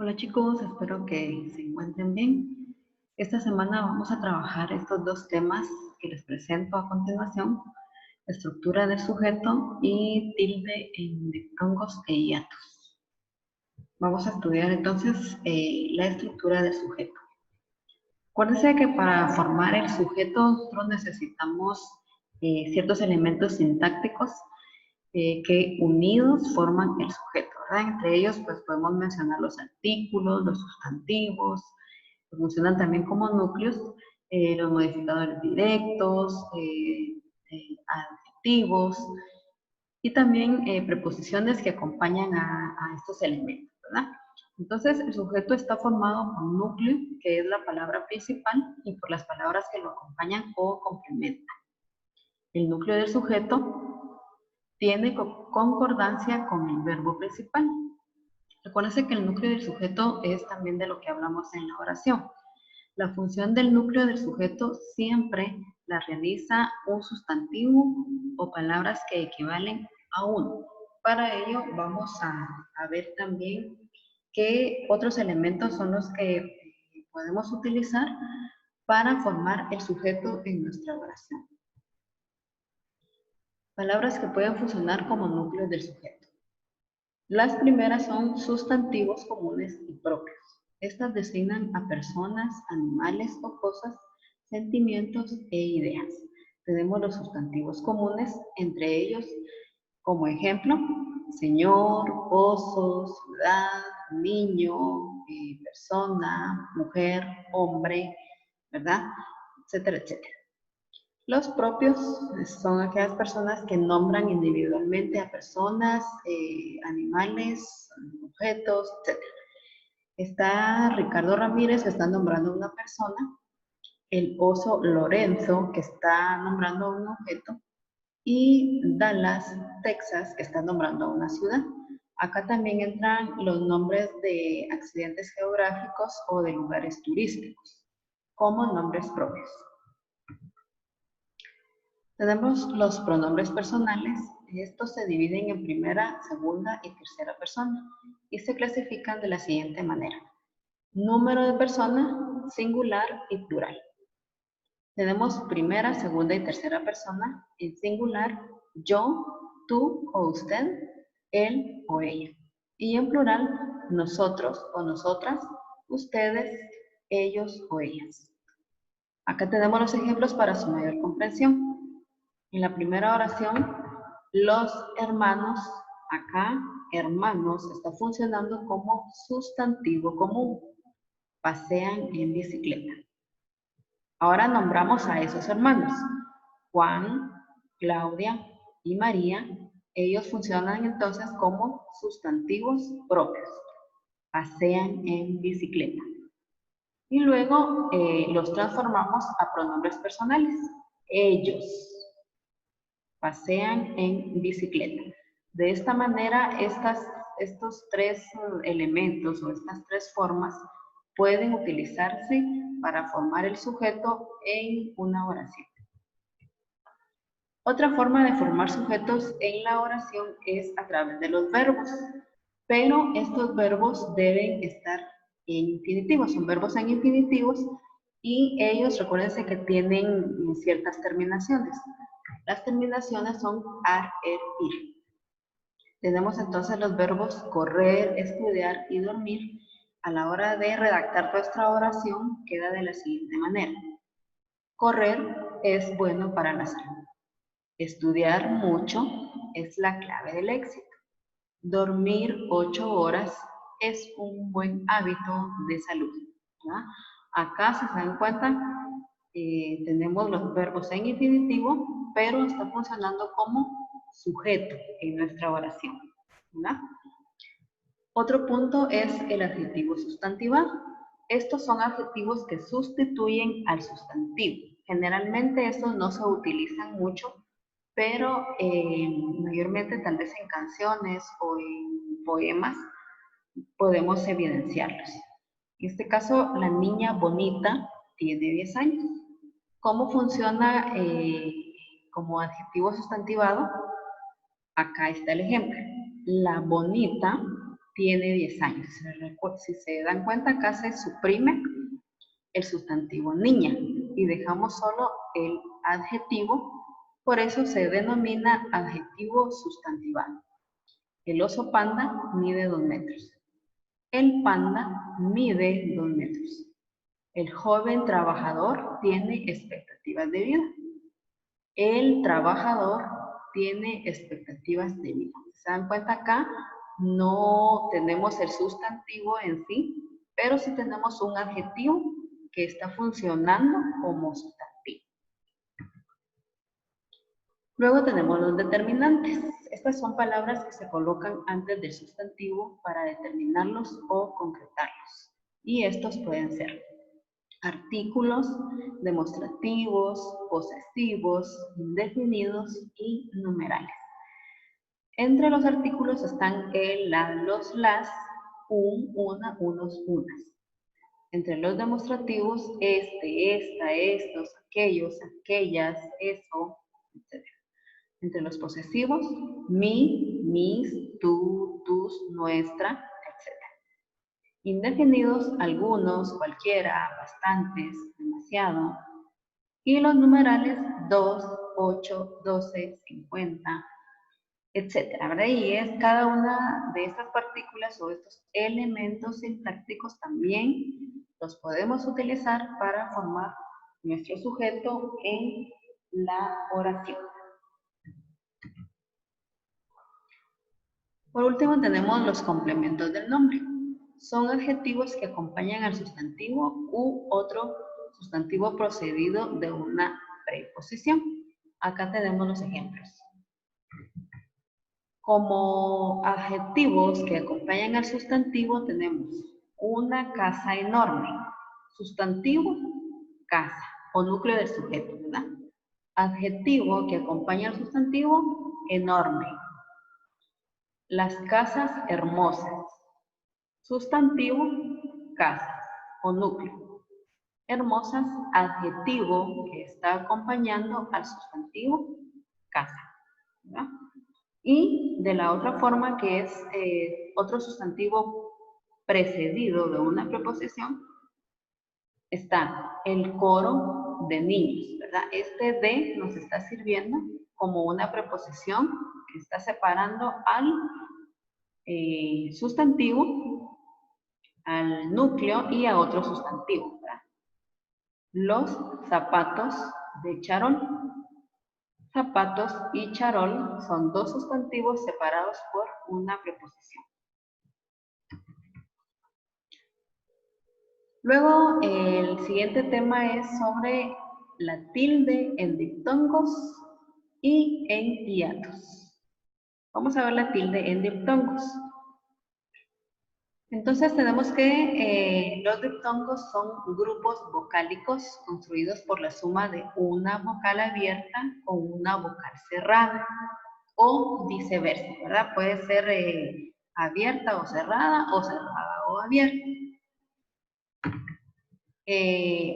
Hola chicos, espero que se encuentren bien. Esta semana vamos a trabajar estos dos temas que les presento a continuación: estructura del sujeto y tilde en diptongos e hiatos. Vamos a estudiar entonces la estructura del sujeto. Acuérdense que para formar el sujeto nosotros necesitamos ciertos elementos sintácticos que unidos forman el sujeto, ¿verdad? Entre ellos, pues podemos mencionar los artículos, los sustantivos, que funcionan también como núcleos, los modificadores directos, adjetivos y también preposiciones que acompañan a estos elementos, ¿verdad? Entonces, el sujeto está formado por un núcleo, que es la palabra principal, y por las palabras que lo acompañan o complementan. El núcleo del sujeto tiene concordancia con el verbo principal. Recuérdense que el núcleo del sujeto es también de lo que hablamos en la oración. La función del núcleo del sujeto siempre la realiza un sustantivo o palabras que equivalen a uno. Para ello vamos a ver también qué otros elementos son los que podemos utilizar para formar el sujeto en nuestra oración. Palabras que pueden funcionar como núcleos del sujeto. Las primeras son sustantivos comunes y propios. Estas designan a personas, animales o cosas, sentimientos e ideas. Tenemos los sustantivos comunes, entre ellos, como ejemplo, señor, oso, ciudad, niño, persona, mujer, hombre, ¿verdad? Etcétera, etcétera. Los propios son aquellas personas que nombran individualmente a personas, animales, objetos, etc. Está Ricardo Ramírez, que está nombrando a una persona, el oso Lorenzo, que está nombrando a un objeto, y Dallas, Texas, que está nombrando a una ciudad. Acá también entran los nombres de accidentes geográficos o de lugares turísticos, como nombres propios. Tenemos los pronombres personales. Estos se dividen en primera, segunda y tercera persona y se clasifican de la siguiente manera: número de persona, singular y plural. Tenemos primera, segunda y tercera persona. En singular, yo, tú o usted, él o ella. Y en plural, nosotros o nosotras, ustedes, ellos o ellas. Acá tenemos los ejemplos para su mayor comprensión. En la primera oración, los hermanos, acá hermanos está funcionando como sustantivo común. Pasean en bicicleta. Ahora nombramos a esos hermanos: Juan, Claudia y María. Ellos funcionan entonces como sustantivos propios. Pasean en bicicleta. Y luego los transformamos a pronombres personales. Ellos pasean en bicicleta. De esta manera, estos tres elementos o estas tres formas pueden utilizarse para formar el sujeto en una oración. Otra forma de formar sujetos en la oración es a través de los verbos, pero estos verbos deben estar en infinitivos, son verbos en infinitivos y ellos, recuérdense que tienen ciertas terminaciones. Las terminaciones son ar, er, ir. Tenemos entonces los verbos correr, estudiar y dormir. A la hora de redactar nuestra oración queda de la siguiente manera: correr es bueno para la salud. Estudiar mucho es la clave del éxito. Dormir 8 horas es un buen hábito de salud, ¿verdad? Acá, si se dan cuenta, tenemos los verbos en infinitivo, pero está funcionando como sujeto en nuestra oración, ¿verdad? Otro punto es el adjetivo sustantivado. Estos son adjetivos que sustituyen al sustantivo. Generalmente estos no se utilizan mucho, pero mayormente tal vez en canciones o en poemas podemos evidenciarlos. En este caso, la niña bonita tiene 10 años. ¿Cómo funciona como adjetivo sustantivado? Acá está el ejemplo. La bonita tiene 10 años. Si se dan cuenta, acá se suprime el sustantivo niña y dejamos solo el adjetivo, por eso se denomina adjetivo sustantivado. El oso panda mide 2 metros. El panda mide 2 metros. El joven trabajador tiene expectativas de vida. El trabajador tiene expectativas de vida. ¿Se dan cuenta acá? No tenemos el sustantivo en sí, pero sí tenemos un adjetivo que está funcionando como sustantivo. Luego tenemos los determinantes. Estas son palabras que se colocan antes del sustantivo para determinarlos o concretarlos. Y estos pueden ser artículos, demostrativos, posesivos, indefinidos y numerales. Entre los artículos están el, la, los, las, un, una, unos, unas. Entre los demostrativos, este, esta, estos, aquellos, aquellas, eso, etc. Entre los posesivos, mi, mis, tú, tus, nuestra, etc. Indefinidos, algunos, cualquiera, bastantes, demasiado. Y los numerales, 2, 8, 12, 50, etcétera, ¿verdad? Y es cada una de estas partículas o estos elementos sintácticos también los podemos utilizar para formar nuestro sujeto en la oración. Por último tenemos los complementos del nombre. Son adjetivos que acompañan al sustantivo u otro sustantivo procedido de una preposición. Acá tenemos los ejemplos. Como adjetivos que acompañan al sustantivo tenemos una casa enorme. Sustantivo, casa o núcleo del sujeto, ¿verdad? Adjetivo que acompaña al sustantivo, enorme. Las casas hermosas. Sustantivo, casas o núcleo. Hermosas, adjetivo que está acompañando al sustantivo, casa, ¿verdad? Y de la otra forma que es otro sustantivo precedido de una preposición, está el coro de niños, ¿verdad? Este de nos está sirviendo como una preposición que está separando al sustantivo, al núcleo y a otro sustantivo, ¿verdad? Los zapatos de Charol. Zapatos y charol son dos sustantivos separados por una preposición. Luego, el siguiente tema es sobre la tilde en diptongos y en hiatos. Vamos a ver la tilde en diptongos. Entonces tenemos que los diptongos son grupos vocálicos construidos por la suma de una vocal abierta con una vocal cerrada o viceversa, ¿verdad? Puede ser abierta o cerrada o abierta.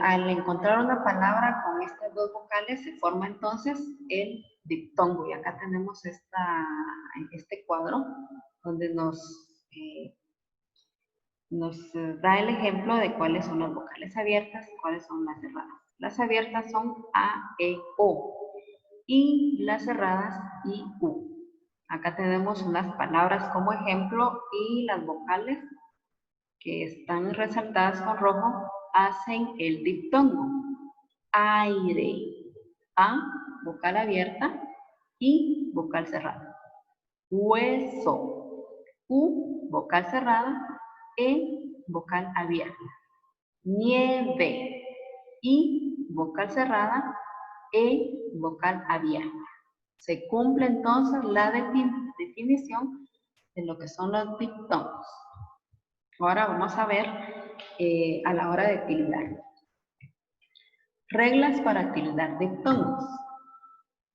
Al encontrar una palabra con estas dos vocales se forma entonces el diptongo y acá tenemos este cuadro donde nos da el ejemplo de cuáles son las vocales abiertas y cuáles son las cerradas. Las abiertas son A, E, O y las cerradas I, U. Acá tenemos unas palabras como ejemplo y las vocales que están resaltadas con rojo hacen el diptongo. Aire, A, vocal abierta y vocal cerrada. Hueso, U, vocal cerrada, E, vocal abierta. Nieve, I, vocal cerrada, E, vocal abierta. Se cumple entonces la definición de lo que son los diptongos. Ahora vamos a ver a la hora de tildar. Reglas para tildar diptongos.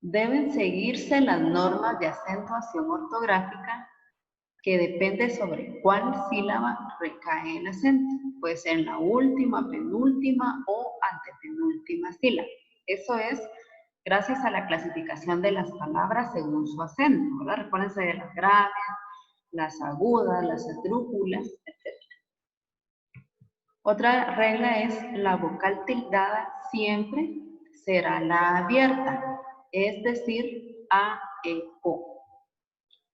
Deben seguirse las normas de acentuación ortográfica que depende sobre cuál sílaba recae el acento. Puede ser en la última, penúltima o antepenúltima sílaba. Eso es gracias a la clasificación de las palabras según su acento, ¿verdad? Recuérdense de las graves, las agudas, las esdrújulas, etc. Otra regla es la vocal tildada siempre será la abierta, es decir, A, E, O.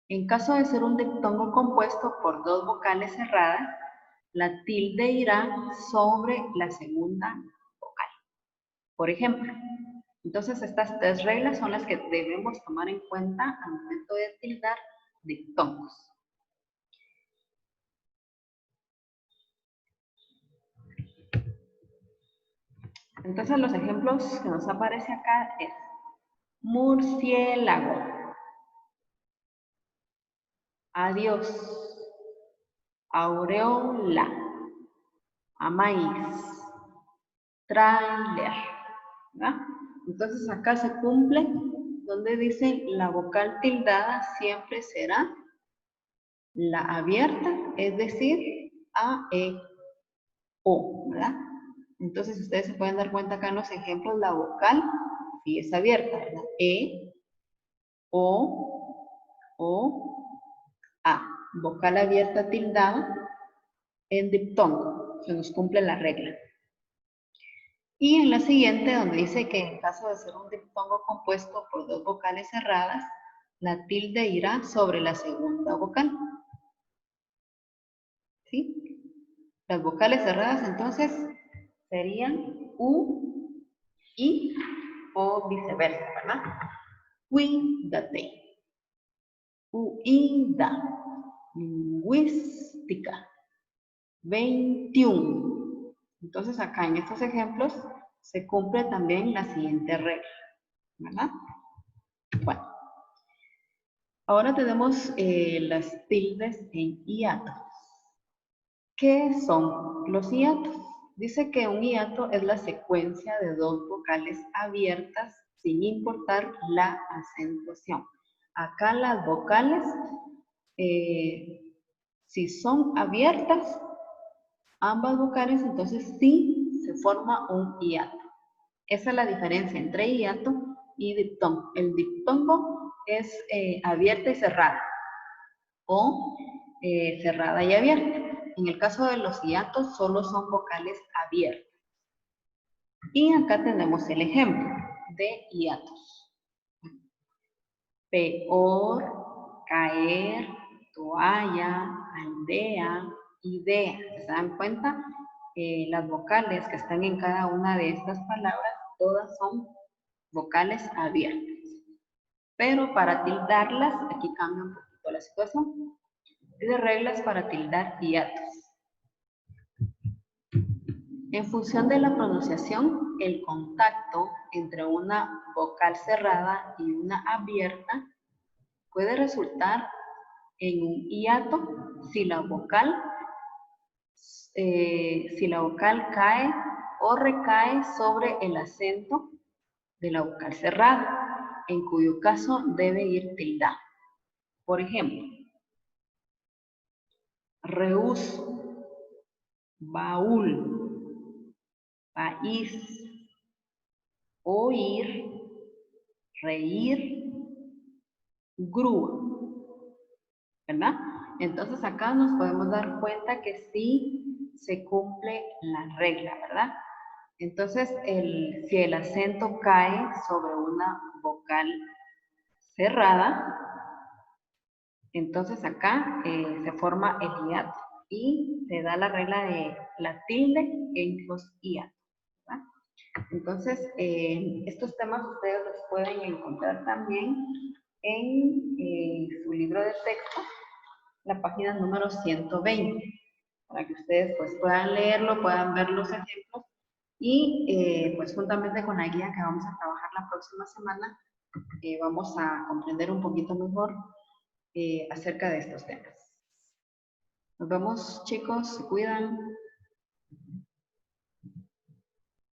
En caso de ser un diptongo compuesto por dos vocales cerradas, la tilde irá sobre la segunda vocal. Por ejemplo, entonces estas tres reglas son las que debemos tomar en cuenta al momento de tildar diptongos. Entonces los ejemplos que nos aparece acá es murciélago, adiós, aureola, maíz, tráiler, ¿verdad? Entonces acá se cumple donde dice la vocal tildada siempre será la abierta, es decir, A, E, O, ¿verdad? Entonces ustedes se pueden dar cuenta acá en los ejemplos, la vocal sí es abierta, ¿verdad? E, O, A. Vocal abierta tildada en diptongo. Se nos cumple la regla. Y en la siguiente, donde dice que en caso de ser un diptongo compuesto por dos vocales cerradas, la tilde irá sobre la segunda vocal. ¿Sí? Las vocales cerradas entonces serían U, I o viceversa, ¿verdad? Cuídate. Huida. Lingüística. 21. Entonces acá en estos ejemplos se cumple también la siguiente regla, ¿verdad? Bueno, ahora tenemos las tildes en hiatos. ¿Qué son los hiatos? Dice que un hiato es la secuencia de dos vocales abiertas sin importar la acentuación. Acá las vocales, si son abiertas, ambas vocales, entonces sí se forma un hiato. Esa es la diferencia entre hiato y diptongo. El diptongo es abierta y cerrada o cerrada y abierta. En el caso de los hiatos solo son vocales abiertas. Y acá tenemos el ejemplo de hiatos. Peor, caer, toalla, aldea, idea. ¿Se dan cuenta? Las vocales que están en cada una de estas palabras, todas son vocales abiertas. Pero para tildarlas, aquí cambia un poquito la situación. De reglas para tildar hiatos. En función de la pronunciación, el contacto entre una vocal cerrada y una abierta puede resultar en un hiato si la vocal cae o recae sobre el acento de la vocal cerrada, en cuyo caso debe ir tildado. Por ejemplo, rehúso, baúl, país, oír, reír, grúa, ¿verdad? Entonces acá nos podemos dar cuenta que sí se cumple la regla, ¿verdad? Entonces, si el acento cae sobre una vocal cerrada, entonces acá se forma el hiato y se da la regla de la tilde en los hiatos, ¿verdad? Entonces, estos temas ustedes los pueden encontrar también en su libro de texto, la página número 120, para que ustedes pues puedan leerlo, puedan ver los ejemplos y pues juntamente con la guía que vamos a trabajar la próxima semana, vamos a comprender un poquito mejor acerca de estos temas. Nos vemos, chicos, se cuidan.